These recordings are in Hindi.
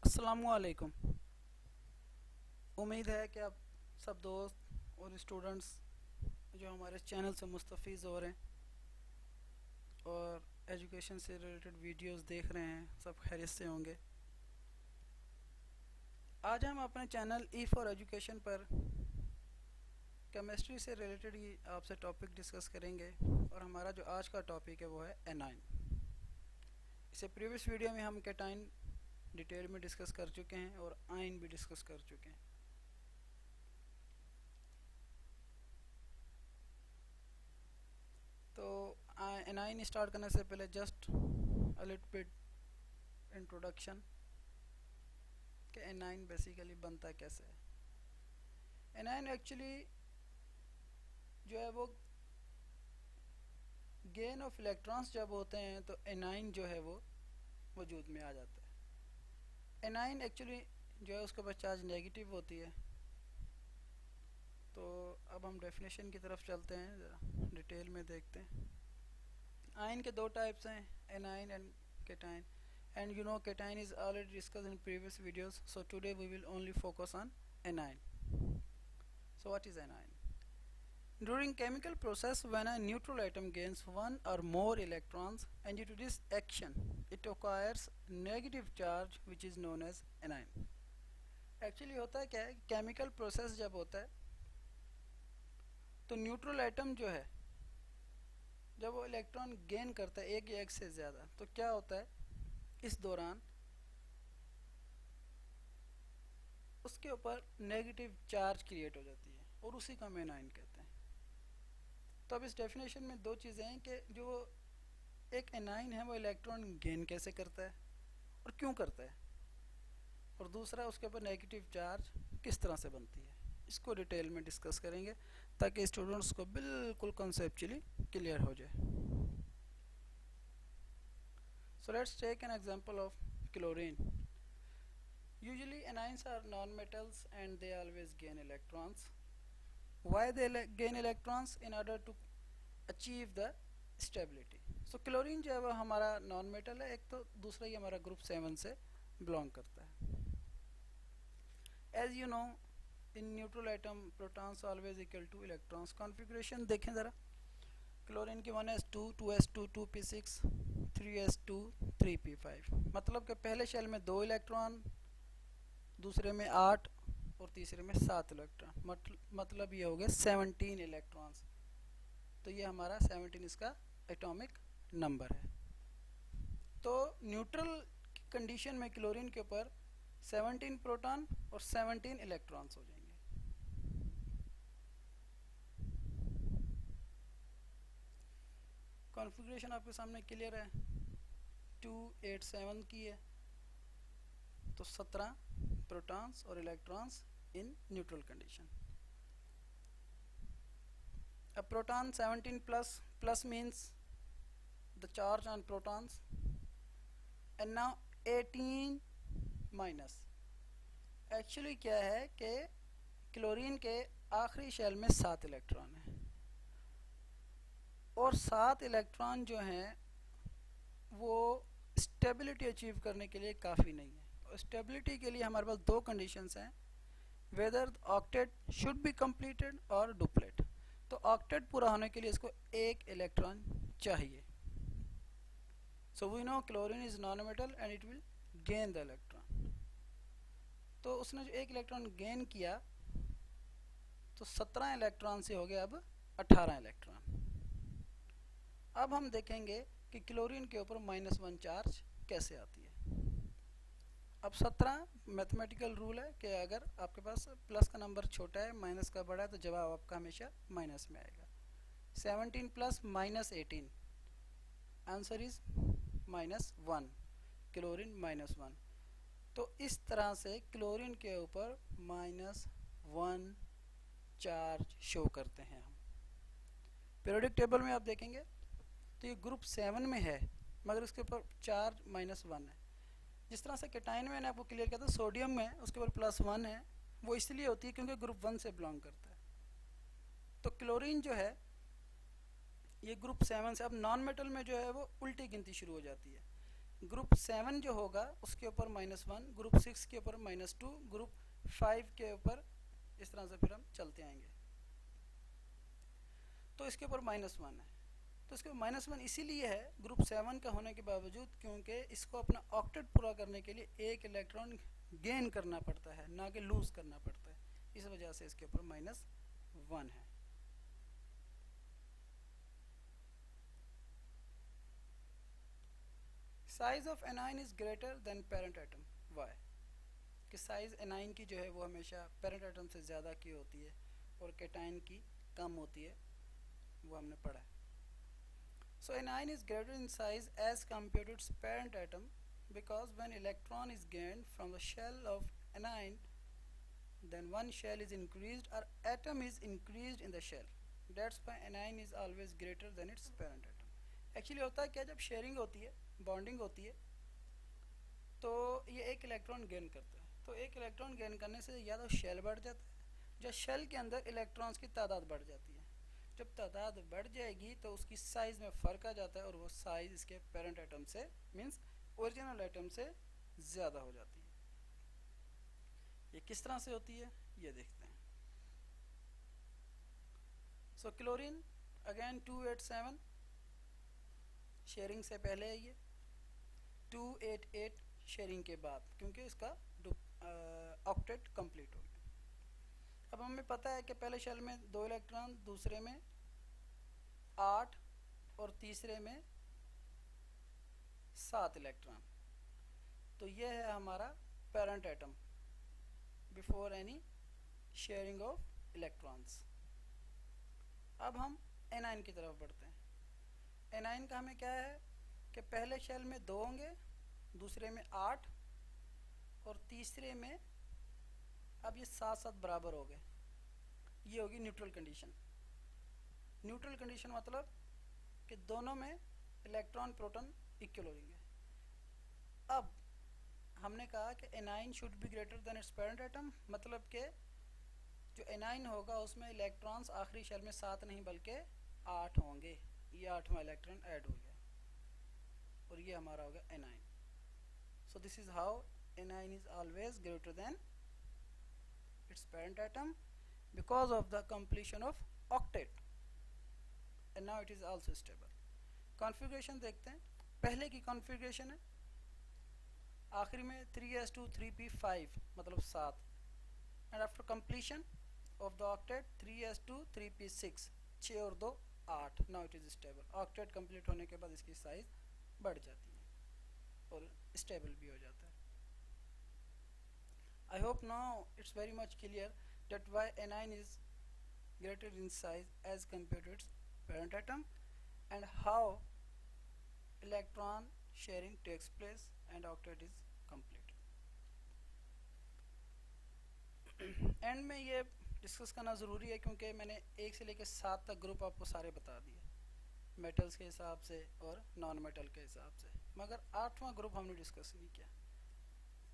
अस्सलामुअलैकुम। उम्मीद है कि आप सब दोस्त और स्टूडेंट्स जो हमारे चैनल से मुस्तफ़ीज़ हो रहे हैं और एजुकेशन से रिलेटेड वीडियोस देख रहे हैं सब खैरियत से होंगे। आज हम अपने चैनल ई फॉर एजुकेशन पर केमिस्ट्री से रिलेटेड ही आपसे टॉपिक डिस्कस करेंगे और हमारा जो आज का टॉपिक है वो है एनाइन। इससे प्रीवियस वीडियो में हम कैटाइन डिटेल में डिस्कस कर चुके हैं और आइन भी डिस्कस कर चुके हैं। तो एनाइन स्टार्ट करने से पहले just a little bit introduction कि एनाइन बेसिकली बनता कैसे है। एनाइन एक्चुअली जो है वो गेन ऑफ इलेक्ट्रॉन्स जब होते हैं तो एनाइन जो है वो वजूद में आ जाता है। एनाइन एक्चुअली जो है उसके पास चार्ज नेगेटिव होती है। तो अब हम डेफिनेशन की तरफ चलते हैं, ज़रा डिटेल में देखते हैं। आयन के दो टाइप्स हैं, A9 and cation, and you know cation is already discussed in previous videos, so today we will only focus on anion. So what is anion? During chemical process, when a neutral atom gains one or more electrons and due to this action it acquires negative charge which is known as anion. Actually होता है क्या है, केमिकल प्रोसेस जब होता है तो न्यूट्रल एटम जो है जब वो इलेक्ट्रॉन गेन करता है एक या एक से ज़्यादा, तो क्या होता है इस दौरान उसके ऊपर नेगेटिव चार्ज क्रिएट हो जाती है और उसी का हम एनाइन कहते हैं। तो अब इस डेफिनेशन में दो चीज़ें हैं कि जो एक एनाइन है वो इलेक्ट्रॉन गेन कैसे करता है और क्यों करता है, और दूसरा उसके ऊपर नेगेटिव चार्ज किस तरह से बनती है। इसको डिटेल में डिस्कस करेंगे ताकि स्टूडेंट्स को बिल्कुल कॉन्सेप्चुअली क्लियर हो जाए। So let's take an example of chlorine. Usually anions are non-metals and they always gain electrons. Why they gain electrons? In order to achieve the stability. So chlorine जो है वो हमारा non-metal है, एक तो दूसरा ही हमारा ग्रुप 7 से belong करता है। As you know, in neutral atom protons always equal to electrons. Configuration देखें ज़रा, क्लोरीन की 1s2 2s2 2p6 3s2 3p5, मतलब कि पहले शेल में 2 इलेक्ट्रॉन, दूसरे में 8 और तीसरे में 7 इलेक्ट्रॉन, मतलब ये हो गए 17 इलेक्ट्रॉन्स। तो ये हमारा 17 इसका एटॉमिक नंबर है। तो न्यूट्रल कंडीशन में क्लोरीन के ऊपर 17 प्रोटॉन और 17 इलेक्ट्रॉन्स हो जाएंगे। कॉन्फ़िगरेशन आपके सामने क्लियर है, 287 की है, तो 17 प्रोटॉन्स और इलेक्ट्रॉन्स इन न्यूट्रल कंडीशन। अब proton 17 plus means the charge on protons, and now 18 minus. Actually क्या है कि क्लोरीन के आखिरी शेल में 7 इलेक्ट्रॉन है और 7 इलेक्ट्रॉन जो हैं वो स्टेबिलिटी अचीव करने के लिए काफ़ी नहीं है। और स्टेबिलिटी के लिए हमारे पास दो कंडीशंस हैं, whether octet should be completed और डुप्लेट। तो ऑक्टेट पूरा होने के लिए इसको एक इलेक्ट्रॉन चाहिए। So we know chlorine is non metal and it will gain the electron. तो उसने जो एक इलेक्ट्रॉन गेन किया तो 17 इलेक्ट्रॉन से हो गया अब 18 इलेक्ट्रॉन। अब हम देखेंगे कि क्लोरीन के ऊपर -1 चार्ज कैसे आती है। अब 17 मैथमेटिकल रूल है कि अगर आपके पास प्लस का नंबर छोटा है माइनस का बड़ा है तो जवाब आपका हमेशा माइनस में आएगा। 17 प्लस -18, आंसर इज -1, क्लोरीन -1। तो इस तरह से क्लोरीन के ऊपर -1 चार्ज शो करते हैं हम। पीरियोडिक टेबल में आप देखेंगे तो ये ग्रुप 7 में है मगर उसके ऊपर चार्ज -1 है। जिस तरह से केटाइन में मैंने आपको क्लियर किया था, सोडियम में उसके ऊपर +1 है, वो इसलिए होती है क्योंकि ग्रुप 1 से बिलोंग करता है। तो क्लोरीन जो है ये ग्रुप 7 से, अब नॉन मेटल में जो है वो उल्टी गिनती शुरू हो जाती है। ग्रुप 7 जो होगा उसके ऊपर -1, ग्रुप 6 के ऊपर -2, ग्रुप 5 के ऊपर, इस तरह से फिर हम चलते आएंगे। तो इसके ऊपर -1 है, तो इसके -1 इसीलिए है ग्रुप 7 का होने के बावजूद, क्योंकि इसको अपना ऑक्टेट पूरा करने के लिए एक इलेक्ट्रॉन गेन करना पड़ता है, ना कि लूज करना पड़ता है। इस वजह से इसके ऊपर -1 है। Size of anion is greater than parent atom. Why? कि साइज एनाइन की जो है वो हमेशा पेरेंट एटम से ज़्यादा की होती है और कैटाइन की कम होती है, वो हमने पढ़ा है। So anion is greater in size as compared to its parent atom, because when electron is gained from the shell of anion, then one shell is increased or atom is increased in the shell. That's why anion is always greater than its parent atom. Actually होता है क्या, जब शेयरिंग होती है, बॉन्डिंग होती है, तो ये एक इलेक्ट्रॉन गेन करता है। तो एक इलेक्ट्रॉन गेन करने से या तो शेल बढ़ जाता है, या शेल के अंदर इलेक्ट्रॉन्स की तादाद बढ़ जाती है। जब तादाद बढ़ जाएगी तो उसकी साइज़ में फ़र्क आ जाता है, और वो साइज़ इसके पेरेंट एटम से, मींस ओरिजिनल एटम से ज़्यादा हो जाती है। ये किस तरह से होती है ये देखते हैं। सो क्लोरीन अगेन 287, शेयरिंग से पहले है ये, 288 शेयरिंग के बाद, क्योंकि इसका ऑक्टेट कंप्लीट हो गया। अब हमें पता है कि पहले शेल में 2 इलेक्ट्रॉन, दूसरे में 8 और तीसरे में 7 इलेक्ट्रॉन। तो ये है हमारा parent atom before any sharing of electrons. अब हम एनाइन की तरफ बढ़ते हैं। एनाइन का हमें क्या है कि पहले शेल में 2 होंगे, दूसरे में 8 और तीसरे में, अब ये 7-7 बराबर हो गए, ये होगी न्यूट्रल कंडीशन। न्यूट्रल कंडीशन मतलब कि दोनों में इलेक्ट्रॉन प्रोटॉन इक्वल होंगे। अब हमने कहा कि A9 should be greater than it's parent atom, मतलब कि जो एनाइन होगा उसमें इलेक्ट्रॉन्स आखिरी शेल में 7 नहीं बल्कि 8 होंगे। ये 8वां इलेक्ट्रॉन ऐड हो गया और ये हमारा होगा A9. So this is how A9 is always greater than it's parent atom because of the completion of octet, and now it is also stable. Configuration देखते हैं। पहले की कॉन्फ़िगरेशन है, आखिरी में 3s2 3p5 मतलब 7, and after completion of the octet 3s2 3p6 6 और 2 8। Now it is stable. Octet complete होने के बाद इसकी साइज बढ़ जाती है और स्टेबल भी हो जाता है। I hope now it's very much clear that why anion is greater in size as compared to its parent atom, and how electron sharing takes place and octet is complete. And में ये डिस्कस करना ज़रूरी है क्योंकि मैंने 1 से लेकर 7 तक ग्रुप आपको सारे बता दिए, मेटल्स के हिसाब से और नॉन मेटल के हिसाब से, मगर 8वां ग्रुप हमने डिस्कस नहीं किया।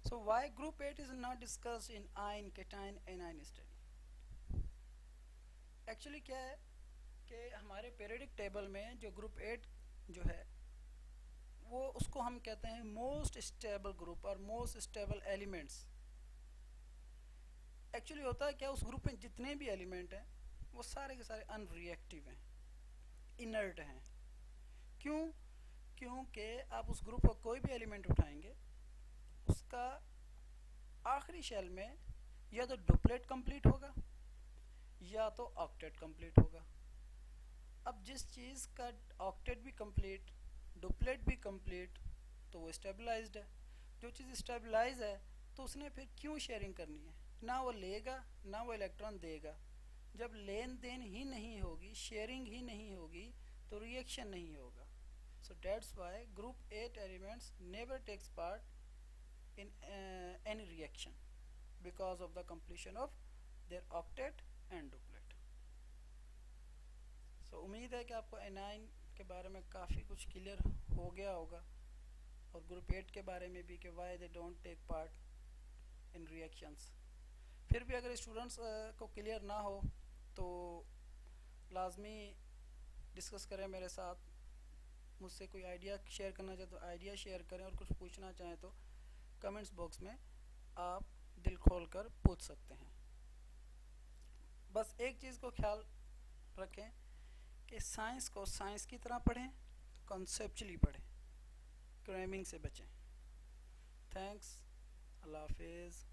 So why group 8 is not discussed in ion cation anion study. Actually क्या है कि हमारे पीरियडिक टेबल में जो ग्रुप 8 जो है वो, उसको हम कहते हैं मोस्ट स्टेबल ग्रुप और मोस्ट स्टेबल एलिमेंट्स। एक्चुअली होता है क्या, उस ग्रुप में जितने भी एलिमेंट हैं वो सारे के सारे अनरिएक्टिव हैं, इनर्ट हैं। क्यों? क्योंकि आप उस ग्रुप का कोई भी एलिमेंट उठाएंगे, उसका आखिरी शेल में या तो डुप्लेट कंप्लीट होगा या तो ऑक्टेट कंप्लीट होगा। अब जिस चीज़ का ऑक्टेट भी कंप्लीट, डुप्लेट भी कंप्लीट, तो वो स्टेबलाइज्ड है। जो चीज़ स्टेबलाइज है तो उसने फिर क्यों शेयरिंग करनी है? ना वो लेगा ना वो इलेक्ट्रॉन देगा। जब लेन देन ही नहीं होगी, शेयरिंग ही नहीं होगी, तो रिएक्शन नहीं होगा। So that's why group 8 elements never takes part in any reaction because of the completion of their octet and duplet. सो उम्मीद है कि आपको एनाइन के बारे में काफ़ी कुछ क्लियर हो गया होगा, और ग्रुप 8 के बारे में भी कि why they don't take part in reactions. फिर भी अगर स्टूडेंट्स को क्लियर ना हो तो लाजमी डिस्कस करें मेरे साथ, मुझसे कोई आइडिया शेयर करना चाहे तो आइडिया शेयर करें, और कुछ पूछना चाहें तो कमेंट्स बॉक्स में आप दिल खोल कर पूछ सकते हैं। बस एक चीज़ को ख्याल रखें कि साइंस को साइंस की तरह पढ़ें, कॉन्सेप्चुअली पढ़ें, क्रैमिंग से बचें। थैंक्स, अल्लाह हाफिज़।